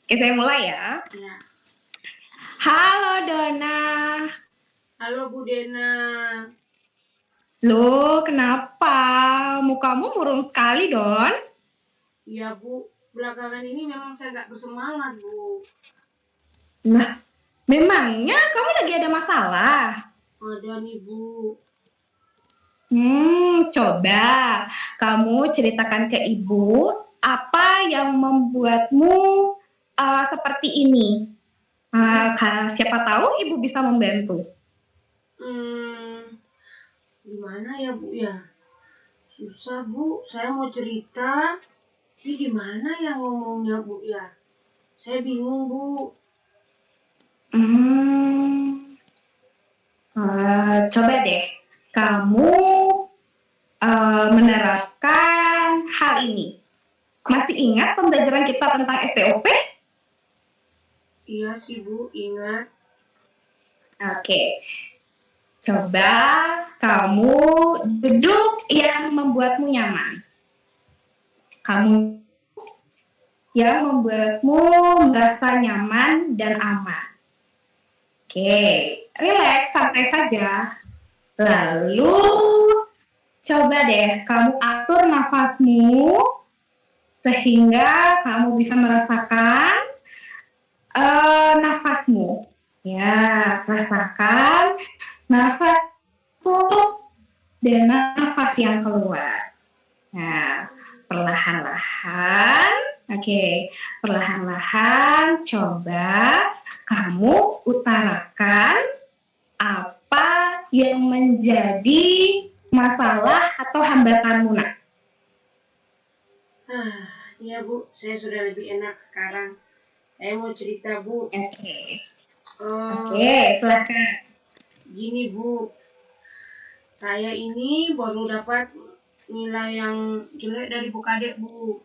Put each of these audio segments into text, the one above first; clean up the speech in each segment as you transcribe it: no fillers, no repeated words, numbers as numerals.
Oke, saya mulai ya. Ya. Halo Dona. Halo Bu Dena. Loh, kenapa? Mukamu murung sekali, Don. Iya Bu, belakangan ini memang saya nggak bersemangat Bu. Nah, memangnya kamu lagi ada masalah? Ada nih Bu. Coba kamu ceritakan ke ibu apa yang membuatmu seperti ini. Siapa tahu ibu bisa membantu. Hmm, Gimana ya Bu ya? Susah Bu, saya mau cerita. Tapi gimana ya ngomongnya Bu ya? Saya bingung Bu. Hmm, Coba deh kamu menerapkan hal ini. Masih ingat pembelajaran kita tentang STOP? Iya sih Bu, ingat. Oke, coba kamu duduk yang membuatmu nyaman. Kamu yang membuatmu merasa nyaman dan aman. Oke, relax, santai saja. Lalu, coba deh kamu atur nafasmu sehingga kamu bisa merasakan nafasmu. Ya, rasakan nafas masuk dan nafas yang keluar. Nah, perlahan-lahan, oke, perlahan-lahan coba kamu utarakan apa yang menjadi masalah atau hambatanmu, nak. Iya Bu, saya sudah lebih enak sekarang. Saya mau cerita Bu. Oke, Eh, oke, silakan. Gini Bu, saya ini baru dapat nilai yang jelek dari Bu Kadek Bu.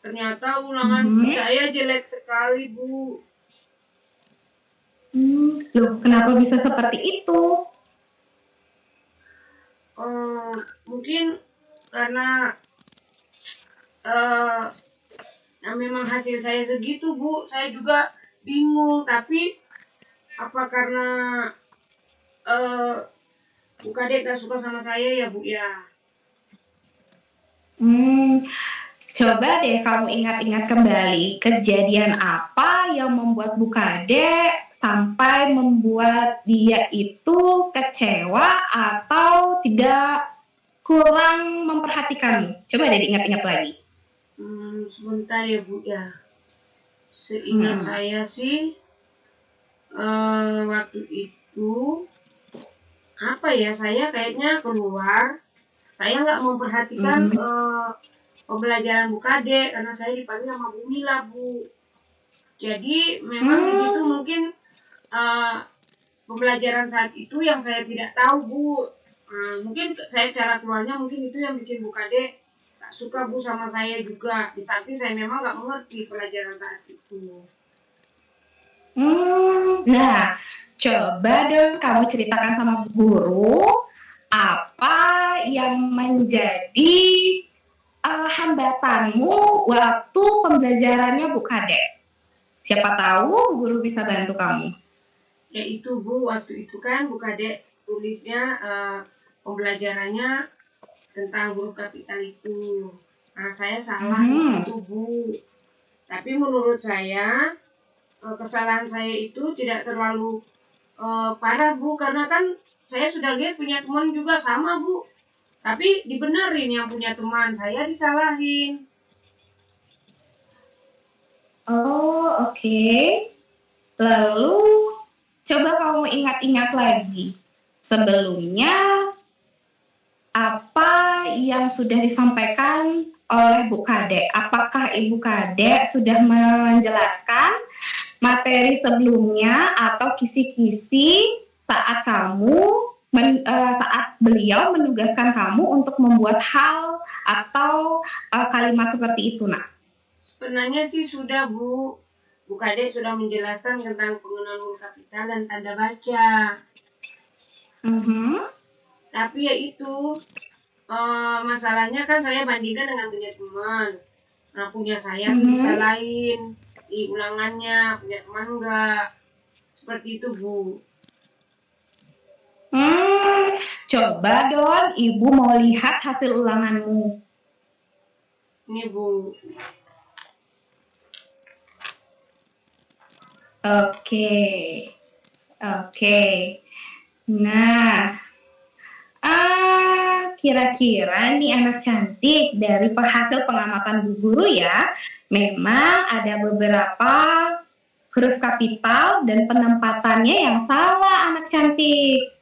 Ternyata ulangan Mhm. saya jelek sekali Bu. Loh, kenapa bisa seperti itu? Mungkin karena eh, memang hasil saya segitu Bu. Saya juga bingung. Tapi apa karena eh, Bu Kadek gak suka sama saya ya Bu ya? Hmm, Coba deh kamu ingat-ingat kembali kejadian apa yang membuat Bu Kade sampai membuat dia itu kecewa atau tidak kurang memperhatikanmu. Coba deh diingat-ingat lagi. Sebentar ya Bu ya. Seingat Hmm. saya sih waktu itu apa ya, saya kayaknya keluar, saya nggak memperhatikan Hmm. pembelajaran Bu Kade karena saya dipanggil sama Bu Mila Bu. Jadi memang di situ Hmm. mungkin uh, pembelajaran saat itu yang saya tidak tahu Bu. Mungkin saya cara keluarnya mungkin itu yang bikin Bu Kade gak suka Bu sama saya juga. Di samping saya memang nggak mengerti pelajaran saat itu. Nah, coba dong kamu ceritakan sama guru apa yang menjadi hambatanmu waktu pembelajarannya Bu Kade. Siapa tahu guru bisa bantu kamu. Ya itu Bu, waktu itu kan Bu Kade tulisnya pembelajarannya tentang huruf kapital itu. Nah, saya salah di situ Bu. Tapi menurut saya kesalahan saya itu tidak terlalu parah Bu, karena kan saya sudah lihat punya teman juga sama Bu. Tapi dibenerin yang punya teman, saya disalahin. Oh, oke. Lalu coba kamu ingat-ingat lagi. Sebelumnya apa yang sudah disampaikan oleh Bu Kade? Apakah Ibu Kade sudah menjelaskan materi sebelumnya atau kisi-kisi saat saat beliau menugaskan kamu untuk membuat hal atau kalimat seperti itu, nak? Sebenarnya sih sudah Bu. Bu Kade sudah menjelaskan tentang penggunaan huruf kapital dan tanda baca. Mhm. Tapi ya itu masalahnya kan saya bandingkan dengan punya teman. Nah punya saya tuh Mhm. disalahin. memperbaiki ulangannya, punya teman enggak. Seperti itu, Bu. Coba Don, Ibu mau lihat hasil ulanganmu. Ini, Bu. Oke. Oke. Nah, kira-kira nih anak cantik dari hasil pengamatan Bu Guru ya, memang ada beberapa huruf kapital dan penempatannya yang salah anak cantik.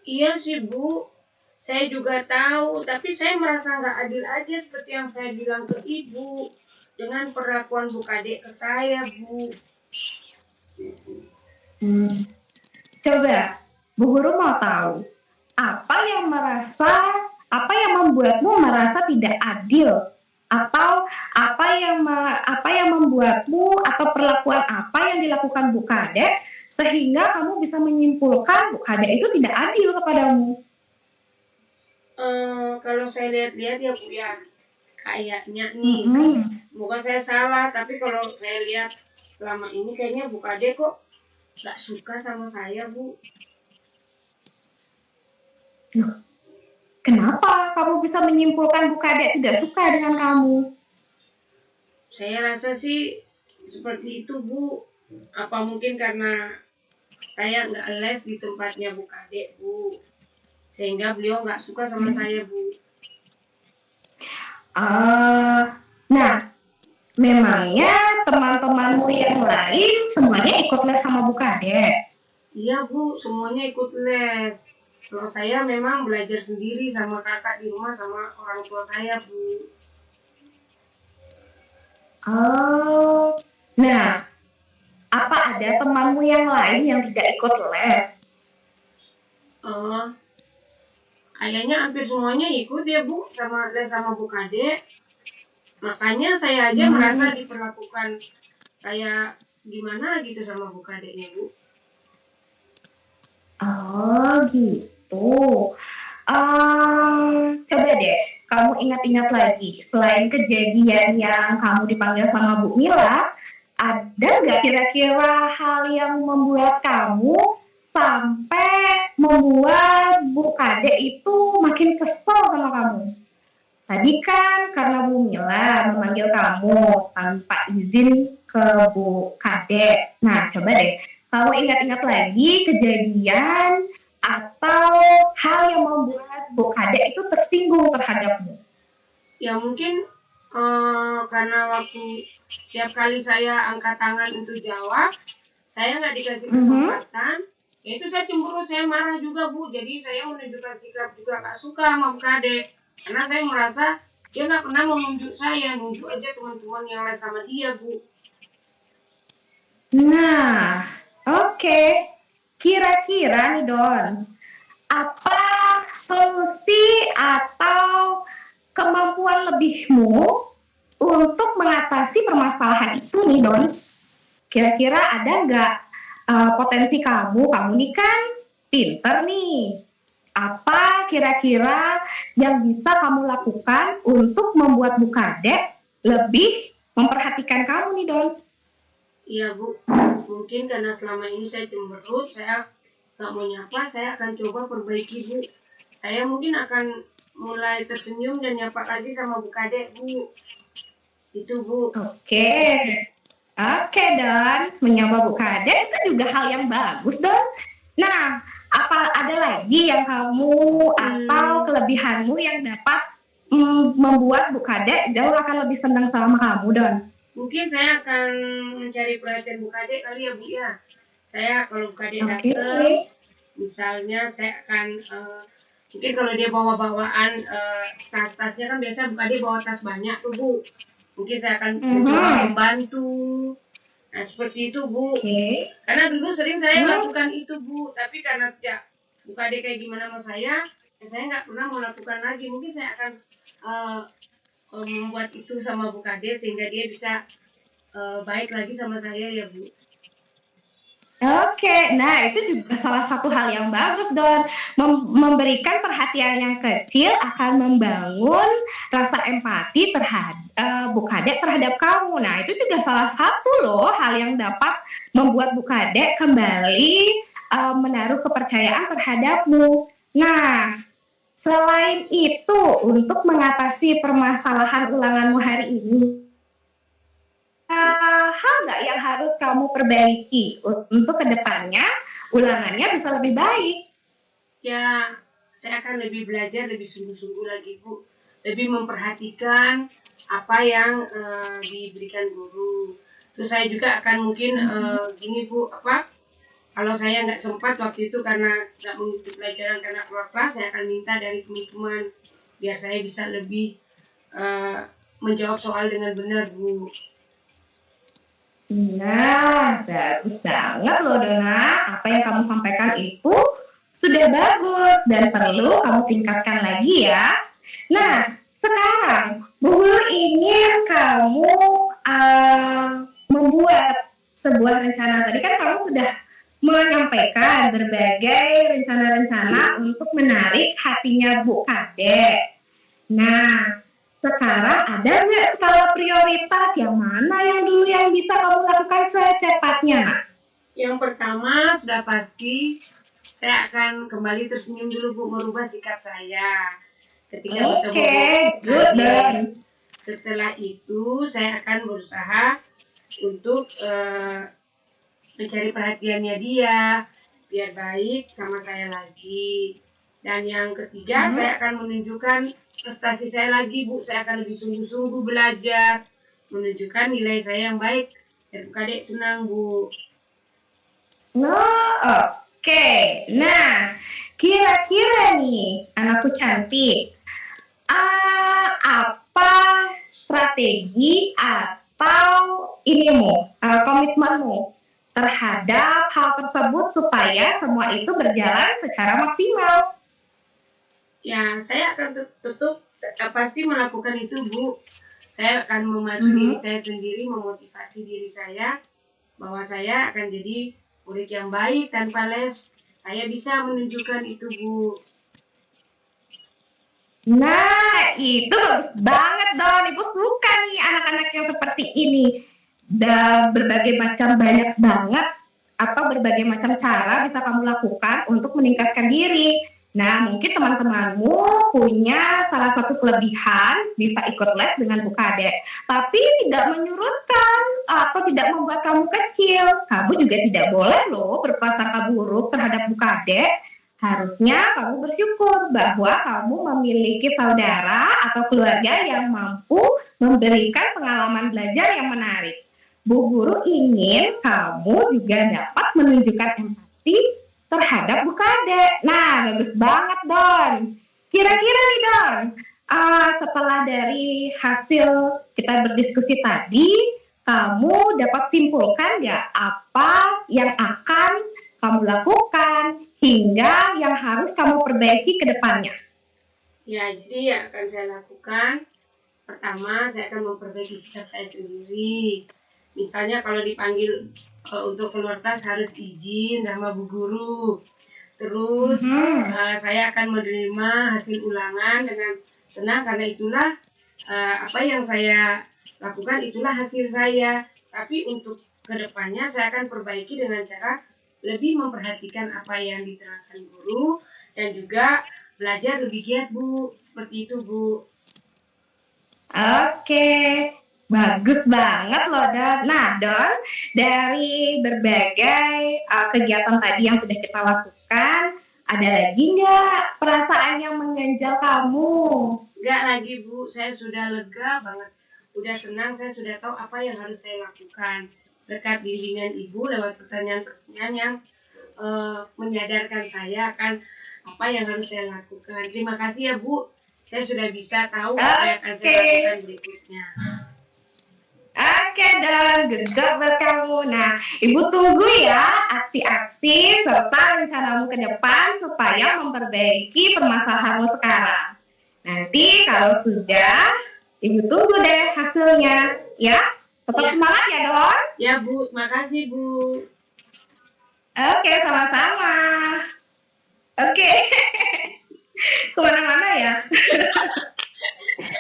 Iya sih, Bu. Saya juga tahu, tapi saya merasa nggak adil aja seperti yang saya bilang ke Ibu. Dengan perlakuan Bu Kade ke saya, Bu. Coba, Bu Guru mau tahu, apa yang membuatmu merasa tidak adil? Atau apa yang membuatmu atau perlakuan apa yang dilakukan Bu Kade sehingga kamu bisa menyimpulkan Bu Kade itu tidak adil kepadamu? Kalau saya lihat-lihat ya, Bu ya, kayaknya nih, semoga saya salah, tapi kalau saya lihat selama ini kayaknya Bu Kade kok nggak suka sama saya, Bu. Kenapa kamu bisa menyimpulkan Bu Kade tidak suka dengan kamu? Saya rasa sih seperti itu, Bu. Apa mungkin karena saya nggak les di tempatnya Bu Kade, Bu. Sehingga beliau nggak suka sama saya, Bu. Nah, memangnya teman-temanmu yang lain semuanya ikut les sama Bu Kade? Iya, Bu, semuanya ikut les. Kalau saya memang belajar sendiri sama kakak di rumah sama orang tua saya, Bu. Nah, apa ada temanmu yang lain yang tidak ikut les? Kayaknya hampir semuanya ikut ya, Bu, sama les sama Bu Kade. Makanya saya aja merasa diperlakukan kayak gimana gitu sama Bu Kade-nya, Bu. Oh, gitu. Coba deh, kamu ingat-ingat lagi. Selain kejadian yang kamu dipanggil sama Bu Mila, ada nggak kira-kira hal yang membuat kamu sampai membuat Bu Kade itu makin kesel sama kamu? Tadi kan karena Bu Mila memanggil kamu tanpa izin ke Bu Kade. Nah, coba deh, kamu ingat-ingat lagi kejadian atau hal yang membuat Bu Kade itu tersinggung terhadapmu. Ya mungkin karena waktu tiap kali saya angkat tangan untuk jawab, saya nggak dikasih kesempatan. Ya itu saya cemberut, saya marah juga, Bu. Jadi saya menunjukkan sikap juga nggak suka sama Bu Kade. Karena saya merasa dia nggak pernah mau nunjuk saya, nunjuk aja teman-teman yang les sama dia, Bu. Nah, oke. Kira-kira nih Don, apa solusi atau kemampuan lebihmu untuk mengatasi permasalahan itu nih Don? Kira-kira ada nggak potensi kamu ini kan pinter nih. Apa kira-kira yang bisa kamu lakukan untuk membuat Bu Kade lebih memperhatikan kamu nih Don? Iya, Bu. Mungkin karena selama ini saya cemberut, saya nggak mau nyapa, saya akan coba perbaiki, Bu. Saya mungkin akan mulai tersenyum dan nyapa lagi sama Bu Kade, Bu. Itu, Bu. Oke, Don. Menyapa Bu Kade itu juga hal yang bagus, Don. Nah, apa ada lagi yang kamu atau kelebihanmu yang dapat membuat Bu Kade jauh akan lebih senang sama kamu, Don? Mungkin saya akan mencari perhatian Bu Kade kali ya, Bu ya. Saya kalau Bu Kade datang, misalnya saya akan mungkin kalau dia bawa bawaan tas-tasnya kan biasa Bu Kade bawa tas banyak tuh, Bu. Mungkin saya akan mencoba membantu. Nah seperti itu, Bu. Karena dulu sering saya lakukan itu, Bu. Tapi karena sejak Bu Kade kayak gimana sama saya nggak pernah melakukan lagi. Mungkin saya akan membuat itu sama Bu Kade sehingga dia bisa baik lagi sama saya ya, Bu. Oke, nah itu juga salah satu hal yang bagus Don. Memberikan perhatian yang kecil akan membangun rasa empati terhadap Bu Kadek terhadap kamu. Nah itu juga salah satu loh hal yang dapat membuat Bu Kadek kembali menaruh kepercayaan terhadapmu. Nah, selain itu untuk mengatasi permasalahan ulanganmu hari ini, hal nggak yang harus kamu perbaiki untuk kedepannya ulangannya bisa lebih baik? Ya, saya akan lebih belajar lebih sungguh-sungguh lagi Bu, lebih memperhatikan apa yang diberikan guru. Terus saya juga akan mungkin gini Bu, kalau saya nggak sempat waktu itu karena nggak mengikuti pelajaran karena keluar kelas, saya akan minta dari teman-teman biar saya bisa lebih menjawab soal dengan benar Bu. Nah, bagus banget loh Dona. Apa yang kamu sampaikan itu sudah bagus dan perlu kamu tingkatkan lagi ya. Nah, sekarang Bu Guru ingin kamu membuat sebuah rencana. Tadi kan kamu sudah menyampaikan berbagai rencana-rencana untuk menarik hatinya Bu Kadek. Nah, sekarang ada nggak skala prioritas yang mana yang dulu yang bisa kamu lakukan secepatnya? Yang pertama sudah pasti saya akan kembali tersenyum dulu Bu, merubah sikap saya ketika bertemu Bu Kadek. Setelah itu saya akan berusaha untuk mencari perhatiannya dia biar baik sama saya lagi. Dan yang ketiga saya akan menunjukkan prestasi saya lagi Bu, saya akan lebih sungguh-sungguh belajar menunjukkan nilai saya yang baik dan Bu Kadek senang Bu. Oke. Nah, kira-kira nih anakku cantik, apa strategi atau komitmenmu terhadap hal tersebut supaya semua itu berjalan secara maksimal? Ya, saya akan tetap pasti melakukan itu Bu. Saya akan memacu diri saya sendiri, memotivasi diri saya bahwa saya akan jadi murid yang baik tanpa les. Saya bisa menunjukkan itu Bu. Nah, itu bagus banget Don. Ibu suka nih anak-anak yang seperti ini. Dan berbagai macam banyak banget atau berbagai macam cara bisa kamu lakukan untuk meningkatkan diri. Nah, mungkin teman-temanmu punya salah satu kelebihan bisa ikut les dengan Bu Kadek, tapi tidak menyurutkan atau tidak membuat kamu kecil. Kamu juga tidak boleh loh berprasangka buruk terhadap Bu Kadek. Harusnya kamu bersyukur bahwa kamu memiliki saudara atau keluarga yang mampu memberikan pengalaman belajar yang menarik. Bu Guru ingin kamu juga dapat menunjukkan empati terhadap Bu Kadek. Nah, bagus banget Don. Kira-kira nih Don, setelah dari hasil kita berdiskusi tadi, kamu dapat simpulkan nggak apa yang akan kamu lakukan hingga yang harus kamu perbaiki ke depannya? Ya, jadi yang akan saya lakukan, pertama saya akan memperbaiki sikap saya sendiri. Misalnya kalau dipanggil untuk keluar kelas harus izin sama Bu Guru. Terus saya akan menerima hasil ulangan dengan senang karena itulah apa yang saya lakukan, itulah hasil saya. Tapi untuk kedepannya saya akan perbaiki dengan cara lebih memperhatikan apa yang diterangkan guru dan juga belajar lebih giat Bu, seperti itu Bu. Oke, bagus banget loh Don. Nah Don, dari berbagai kegiatan tadi yang sudah kita lakukan, ada lagi nggak perasaan yang mengganjal kamu? Nggak lagi Bu, saya sudah lega banget. Udah senang, saya sudah tahu apa yang harus saya lakukan. Berkat bimbingan Ibu lewat pertanyaan-pertanyaan yang menyadarkan saya akan apa yang harus saya lakukan. Terima kasih ya Bu, saya sudah bisa tahu apa yang akan saya lakukan berikutnya. Oke Don, good job buat kamu. Nah, Ibu tunggu ya aksi-aksi serta rencanamu ke depan supaya memperbaiki permasalahanmu sekarang. Nanti kalau sudah, Ibu tunggu deh hasilnya, ya. Tetap semangat ya Don. Ya Bu, makasih Bu. Oke, sama-sama. Oke, kemana-mana ya?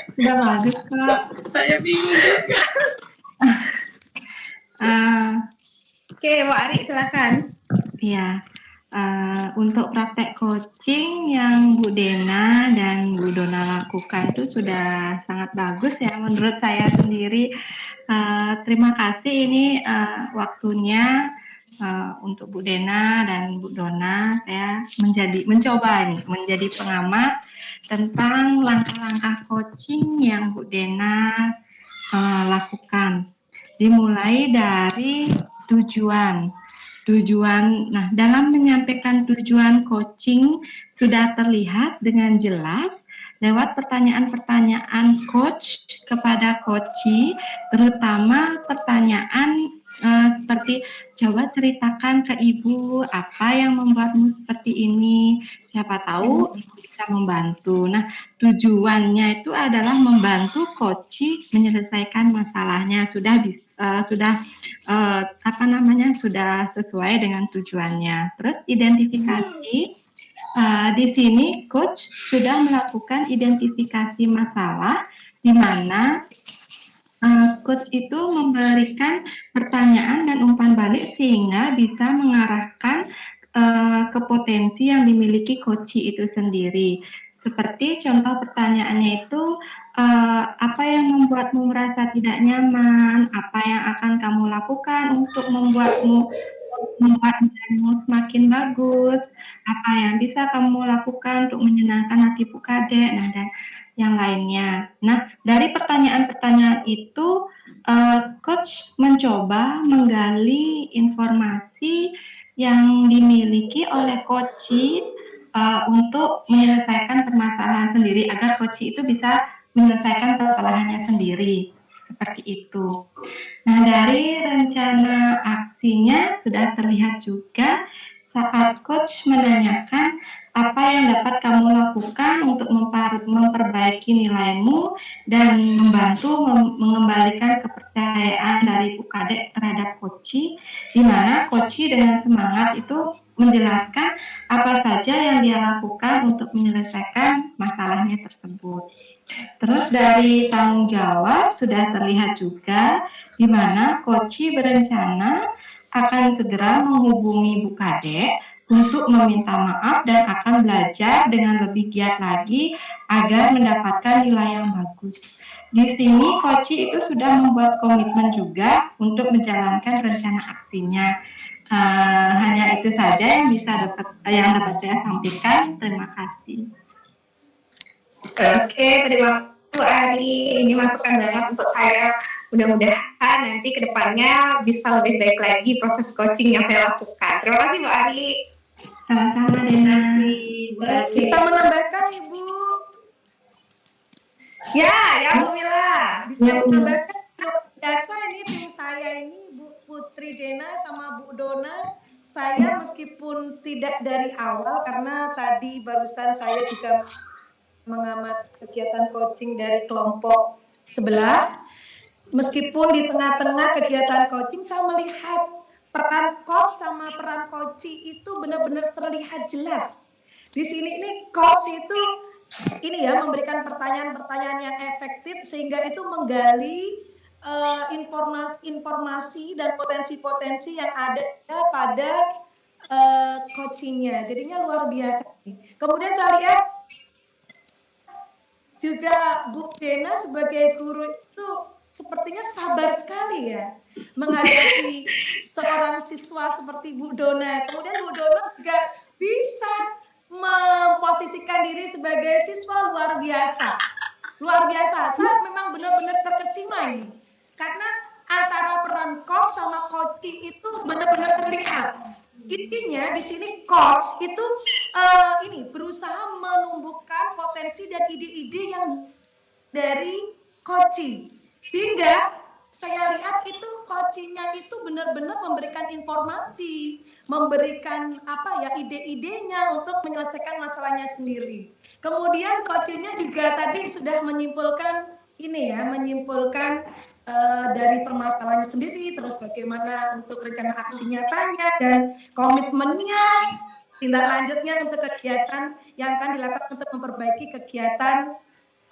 Sudah bagus kok. Saya bingung juga. Oke, Mbak Ari silakan. Ya, untuk praktek coaching yang Bu Dena dan Bu Dona lakukan itu sudah sangat bagus ya menurut saya sendiri. Terima kasih ini waktunya untuk Bu Dena dan Bu Dona. Saya mencoba ini menjadi pengamat tentang langkah-langkah coaching yang Bu Dena lakukan. Dimulai dari tujuan. Nah, dalam menyampaikan tujuan coaching sudah terlihat dengan jelas lewat pertanyaan-pertanyaan coach kepada coachee, terutama pertanyaan seperti coba ceritakan ke ibu apa yang membuatmu seperti ini, siapa tahu bisa membantu. Nah, tujuannya itu adalah membantu coachee menyelesaikan masalahnya. Sudah sudah sesuai dengan tujuannya. Terus identifikasi, di sini coach sudah melakukan identifikasi masalah di mana coach itu memberikan pertanyaan dan umpan balik sehingga bisa mengarahkan ke potensi yang dimiliki coachee itu sendiri. Seperti contoh pertanyaannya itu, apa yang membuatmu merasa tidak nyaman? Apa yang akan kamu lakukan untuk membuat dirimu semakin bagus? Apa yang bisa kamu lakukan untuk menyenangkan hati Bu Kadek? Nah, dan yang lainnya. Nah, dari pertanyaan-pertanyaan itu, coach mencoba menggali informasi yang dimiliki oleh coachee untuk menyelesaikan permasalahan sendiri agar coachee itu bisa menyelesaikan permasalahannya sendiri. Seperti itu. Nah, dari rencana aksinya sudah terlihat juga saat coach menanyakan apa yang dapat kamu lakukan untuk memperbaiki nilaimu dan membantu mengembalikan kepercayaan dari Bu Kadek terhadap coachee, di mana coachee dengan semangat itu menjelaskan apa saja yang dia lakukan untuk menyelesaikan masalahnya tersebut. Terus dari tanggung jawab sudah terlihat juga di mana coachee berencana akan segera menghubungi Bu Kadek untuk meminta maaf dan akan belajar dengan lebih giat lagi agar mendapatkan nilai yang bagus. Di sini coachee itu sudah membuat komitmen juga untuk menjalankan rencana aksinya. Hanya itu saja yang dapat saya sampaikan. Terima kasih. Oke, terima kasih Bu Ari. Ini masukan banget untuk saya. Mudah-mudahan nanti ke depannya bisa lebih baik lagi proses coaching yang saya lakukan. Terima kasih Bu Ari. Sama-sama, Dena. Kita menambahkan Ibu. Ya, alhamdulillah. Bisa menambahkan luar biasa ini tim saya ini Bu Putri Dena sama Bu Dona. Saya meskipun tidak dari awal karena tadi barusan saya juga mengamati kegiatan coaching dari kelompok sebelah. Meskipun di tengah-tengah kegiatan coaching saya melihat peran coach sama peran coachee itu benar-benar terlihat jelas. Di sini ini coach itu ini ya memberikan pertanyaan-pertanyaan yang efektif sehingga itu menggali informasi dan potensi-potensi yang ada pada coachingnya. Jadinya luar biasa. Kemudian saya lihat juga Bu Dena sebagai guru itu sepertinya sabar sekali ya menghadapi seorang siswa seperti Bu Dona. Kemudian Bu Dona juga bisa memposisikan diri sebagai siswa luar biasa. Luar biasa. Saya memang benar-benar terkesima ini. Karena antara peran coach sama coachee itu benar-benar terlihat. Intinya di sini coach itu ini berusaha menumbuhkan potensi dan ide-ide yang dari coaching. Sehingga saya lihat itu coachingnya itu benar-benar memberikan informasi, memberikan ide-idenya untuk menyelesaikan masalahnya sendiri. Kemudian coachingnya juga tadi sudah menyimpulkan ini ya, menyimpulkan dari permasalahannya sendiri, terus bagaimana untuk rencana aksi nyatanya dan komitmennya, tindak lanjutnya untuk kegiatan yang akan dilakukan untuk memperbaiki kegiatan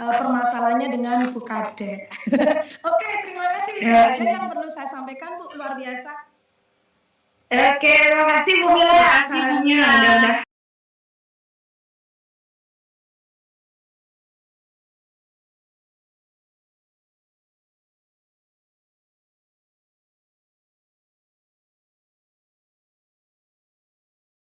permasalahannya dengan Bu Kade. Oke, terima kasih. Itu aja yang perlu saya sampaikan, Bu. Luar biasa. Oke, terima kasih Bu Mila. Terima kasih, Bu Mila. Udah